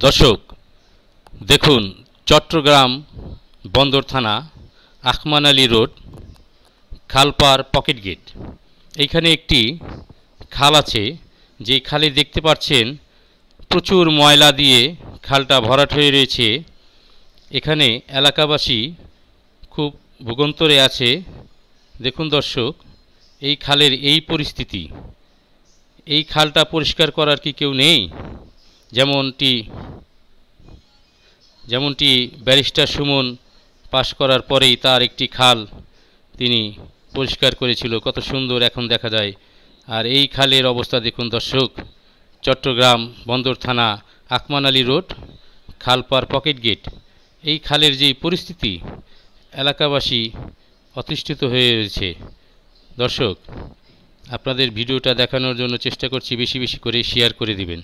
দর্শক দেখুন, চট্টগ্রাম বন্দর থানা, আখমান আলী রোড, খালপার পকেট গেট। এইখানে একটি খাল আছে, যে খালে দেখতে পাচ্ছেন প্রচুর ময়লা দিয়ে খালটা ভরাট হয়ে রয়েছে। এখানে এলাকাবাসী খুব ভোগান্তিতে আছে। দেখুন দর্শক, এই খালের এই পরিস্থিতি। এই খালটা পরিষ্কার করার কি কেউ নেই? যেমনটি ব্যারিস্টার সুমন পাশ করার পরেই তার একটি খাল তিনি পরিষ্কার করেছিল, কত সুন্দর এখন দেখা যায়। আর এই খালের অবস্থা দেখুন দর্শক, চট্টগ্রাম বন্দর থানা, আখমান আলী রোড, খালপার পকেট গেট। এই খালের যে পরিস্থিতি, এলাকাবাসী অতিষ্ঠিত হয়ে রয়েছে। দর্শক, আপনাদের ভিডিওটা দেখানোর জন্য চেষ্টা করছি, বেশি বেশি করে শেয়ার করে দিবেন।